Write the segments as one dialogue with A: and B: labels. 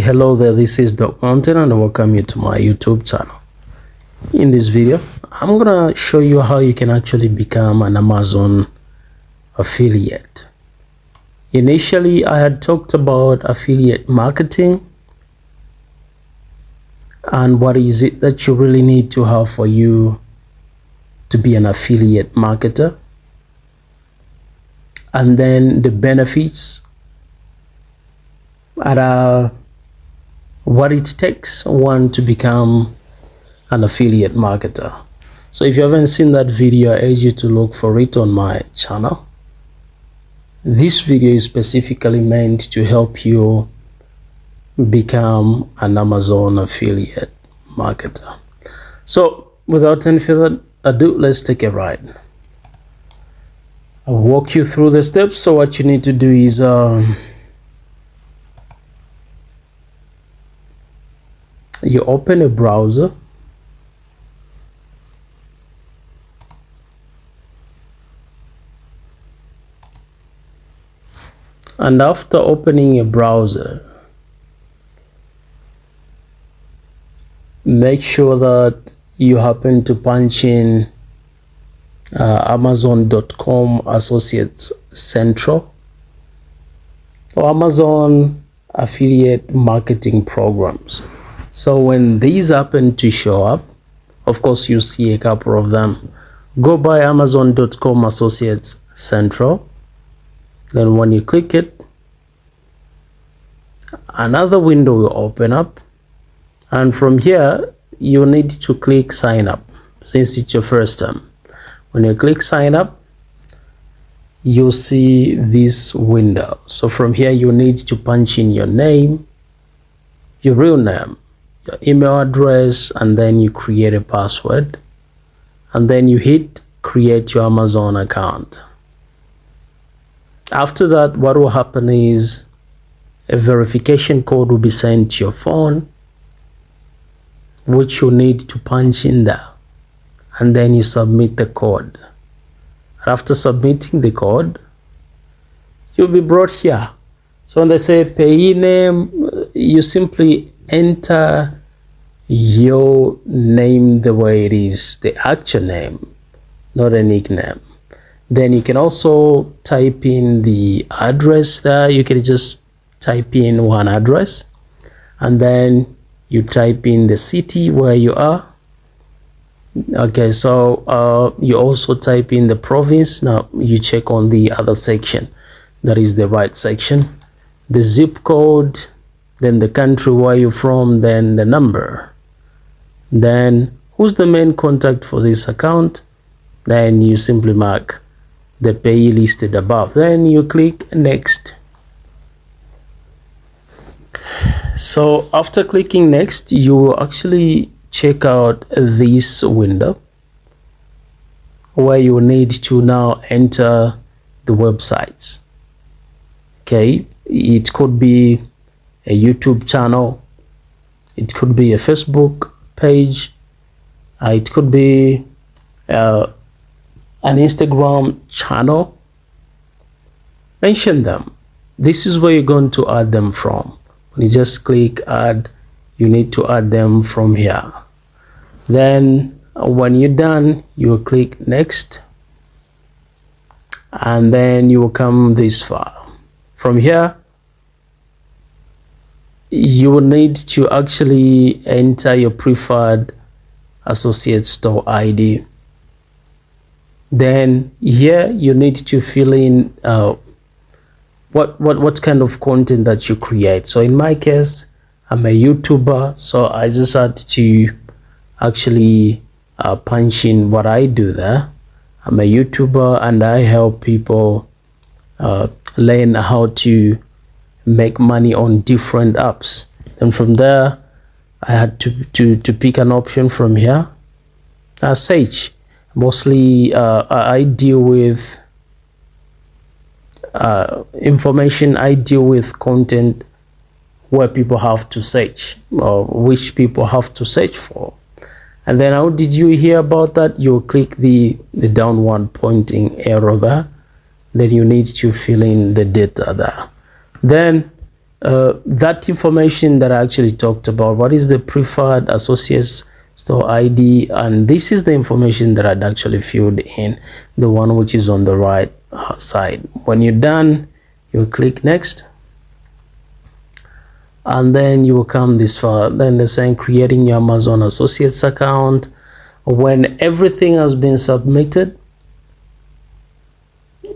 A: Hello there, this is Doc Mountain and I welcome you to my YouTube channel. In this video, I'm gonna show you how you can actually become an Amazon affiliate. Initially, I had talked about affiliate marketing and what is it that you really need to have for you to be an affiliate marketer, and then the benefits and what it takes one to become an affiliate marketer. So if you haven't seen that video, I urge you to look for it on my channel. This video is specifically meant to help you become an Amazon affiliate marketer. So without any further ado, let's take a ride. I'll walk you through the steps. So what you need to do is you open a browser, and after opening a browser, make sure that you happen to punch in Amazon.com Associates Central or Amazon Affiliate Marketing Programs. So when these happen to show up, of course you see a couple of them. Go by Amazon.com Associates Central. Then when you click it, another window will open up, and from here you need to click sign up since it's your first time. When you click sign up, you'll see this window. So from here you need to punch in your name, your real name, your email address, and then you create a password, and then you hit create your Amazon account. After that, what will happen is a verification code will be sent to your phone, which you need to punch in there, and then you submit the code. After submitting the code, you'll be brought here. So when they say payee name, you simply enter your name the way it is, the actual name, not a nickname. Then you can also type in the address there. You can just type in one address, and then you type in the city where you are. Okay, so you also type in the province. Now you check on the other section, that is the right section, the zip code, then the country where you're from, then the number, then who's the main contact for this account. Then you simply mark the payee listed above, then you click next. So after clicking next, you will actually check out this window where you need to now enter the websites. Okay, it could be a YouTube channel, it could be a Facebook page, it could be an Instagram channel. Mention them. This is where you're going to add them from. When you just click add, you need to add them from here. Then when you're done, you will click next, and then you will come this far. From here, you will need to actually enter your preferred associate store ID. Then here you need to fill in what kind of content that you create. So in my case, I'm a YouTuber, so I just had to actually punch in what I do there. I'm a YouTuber and I help people learn how to make money on different apps. Then from there, I had to pick an option from here. Search. Mostly I deal with information. I deal with content where people have to search, or which people have to search for. And then how did you hear about that? You click the downward pointing arrow there. Then you need to fill in the data there. Then that information that I actually talked about. What is the preferred associates store ID? And this is the information that I'd actually filled in, the one which is on the right side. When you're done, you click next, and then you will come this far. Then they're saying creating your Amazon Associates account. When everything has been submitted,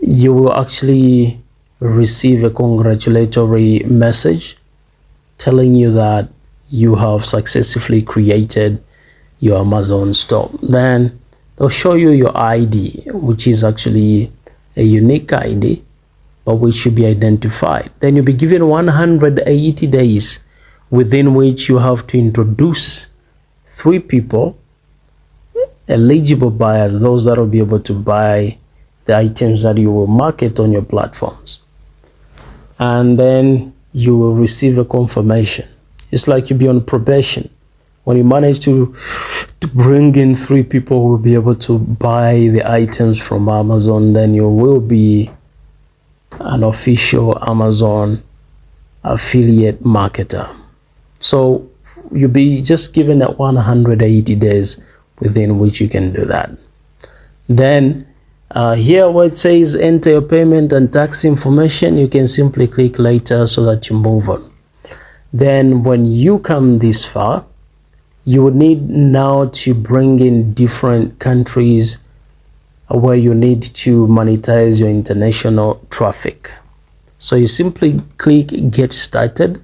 A: you will actually receive a congratulatory message telling you that you have successfully created your Amazon store. Then they'll show you your ID, which is actually a unique ID, but which should be identified. Then you'll be given 180 days within which you have to introduce 3 people, eligible buyers, those that will be able to buy the items that you will market on your platforms. And then you will receive a confirmation. It's like you'll be on probation. When you manage to bring in 3 people who will be able to buy the items from Amazon, then you will be an official Amazon affiliate marketer. So you'll be just given that 180 days within which you can do that. Then here where it says enter your payment and tax information, you can simply click later so that you move on. Then when you come this far, you would need now to bring in different countries where you need to monetize your international traffic. So you simply click get started.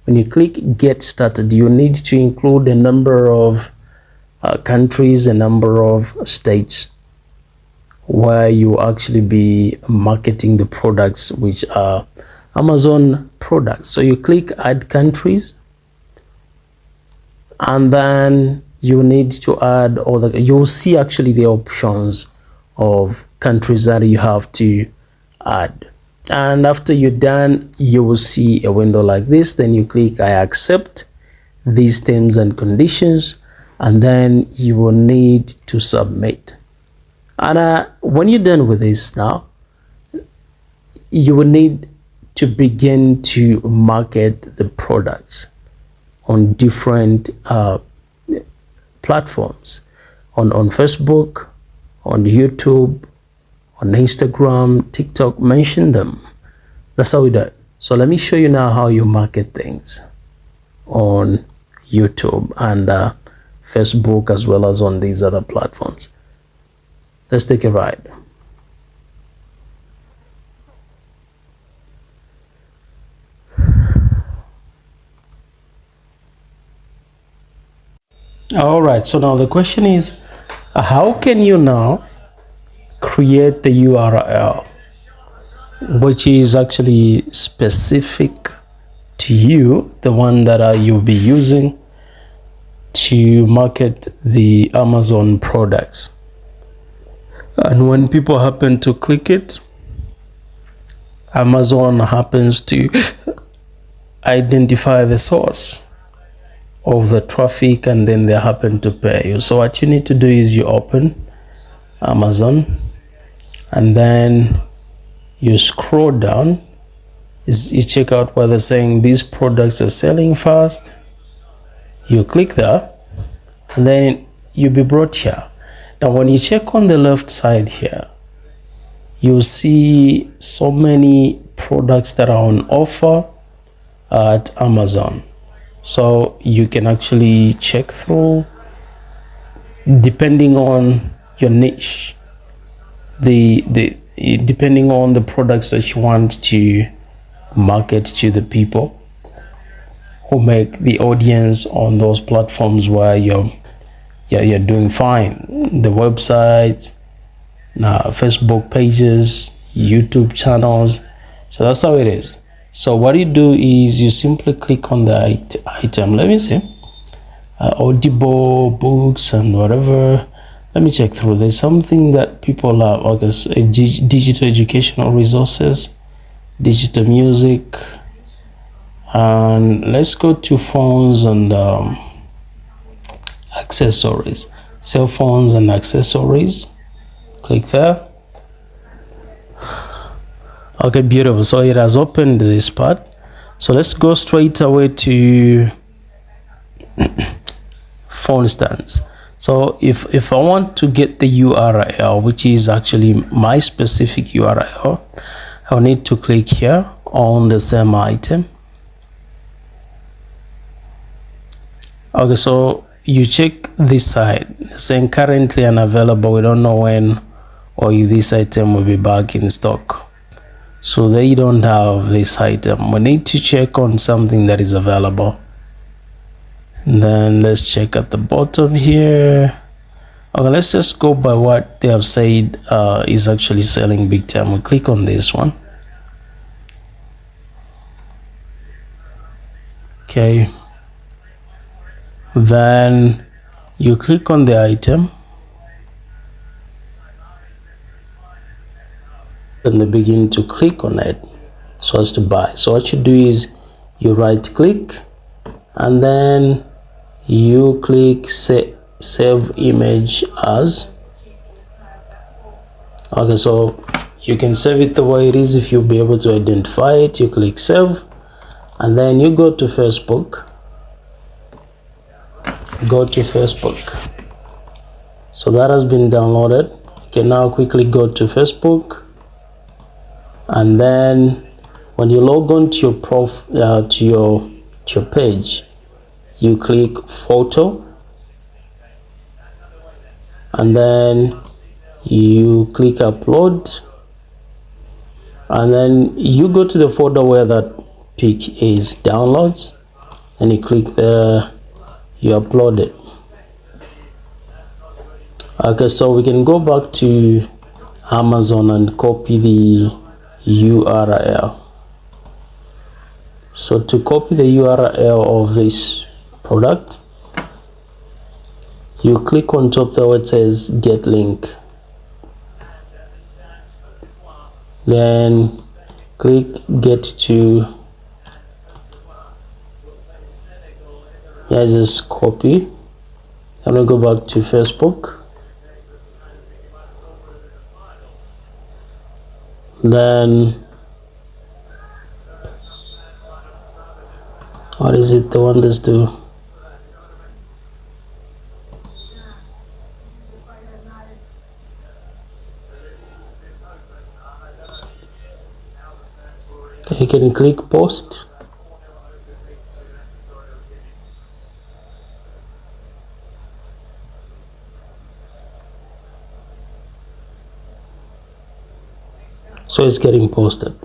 A: When you click get started, you need to include a number of countries, a number of states where you actually be marketing the products which are Amazon products. So you click add countries, and then you need to add all the, you'll see actually the options of countries that you have to add. And after you're done, you will see a window like this. Then you click I accept these terms and conditions, and then you will need to submit. And when you're done with this now, you will need to begin to market the products on different platforms, on Facebook, on YouTube, on Instagram, TikTok. Mention them. That's how we do it. So let me show you now how you market things on YouTube and Facebook, as well as on these other platforms. Let's take a ride. All right, so now the question is, how can you now create the URL which is actually specific to you, the one that you'll be using to market the Amazon products? And when people happen to click it, Amazon happens to identify the source of the traffic, and then they happen to pay you. So what you need to do is you open Amazon, and then you scroll down. You check out where they're saying these products are selling fast. You click that, and then you'll be brought here. Now when you check on the left side here, you'll see so many products that are on offer at Amazon. So you can actually check through, depending on your niche, depending on the products that you want to market to the people who make the audience on those platforms where you're doing fine. The website, Facebook pages, YouTube channels. So that's how it is. So what you do is you simply click on the item. Let me see, Audible, books, and whatever. Let me check through. There's something that people love. Okay, digital educational resources, digital music, and let's go to phones and accessories. Cell phones and accessories. Click there. Okay, beautiful. So it has opened this part. So let's go straight away to for instance. So if I want to get the URL, which is actually my specific URL, I'll need to click here on the same item. Okay, so you check this side saying currently unavailable. We don't know when or if this item will be back in stock. So they don't have this item. We need to check on something that is available. And then let's check at the bottom here. Okay, let's just go by what they have said is actually selling big time. We click on this one. Okay, then you click on the item and they begin to click on it so as to buy. So what you do is you right click and then you click save image as. Okay, so you can save it the way it is. If you'll be able to identify it, you click save and then you go to Facebook. So that has been downloaded. You can now quickly go to Facebook, and then when you log on to your to your page, you click photo and then you click upload, and then you go to the folder where that pic is, downloads, and you click there, you upload it. Okay, so we can go back to Amazon and copy the URL. So to copy the URL of this product, you click on top there where it says get link, then click get to, yeah, just copy. I'm gonna go back to Facebook, then what is it, the one that's do, you can click post. So it's getting posted.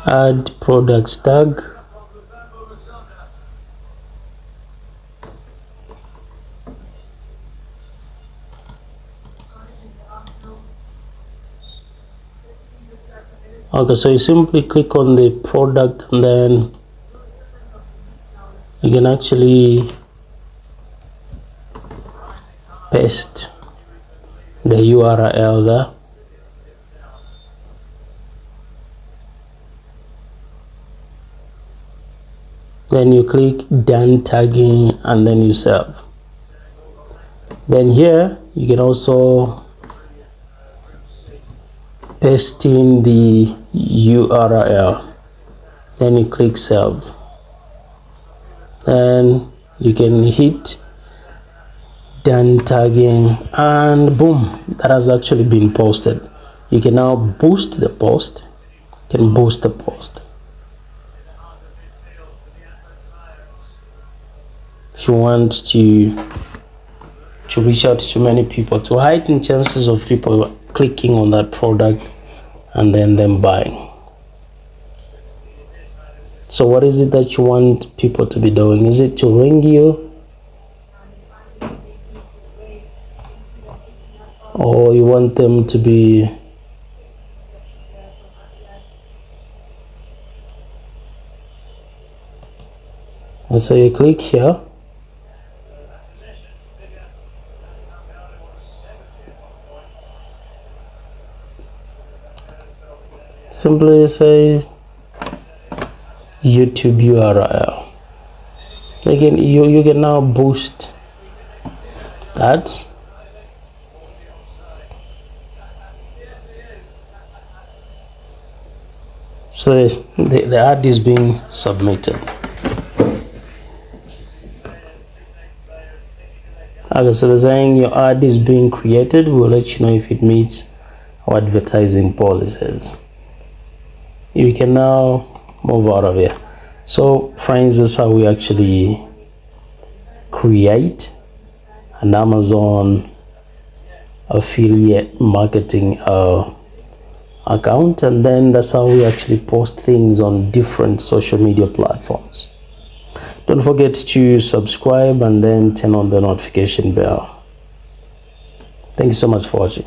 A: Add products tag. Okay, so you simply click on the product and then you can actually paste the URL there. Then you click done tagging and then you save. Then here you can also paste in the URL, then you click save, then you can hit done tagging and boom, that has actually been posted. You can now boost the post. If you want to reach out to many people, to heighten chances of people clicking on that product and then them buying. So what is it that you want people to be doing? Is it to ring you, or you want them to be and so you click here, simply say YouTube URL. Again, you can now boost that. So the ad is being submitted. Okay, so they're saying your ad is being created. We'll let you know if it meets our advertising policies. You can now move out of here. So friends, this is how we actually create an Amazon affiliate marketing account, and then that's how we actually post things on different social media platforms. Don't forget to subscribe and then turn on the notification bell. Thank you so much for watching.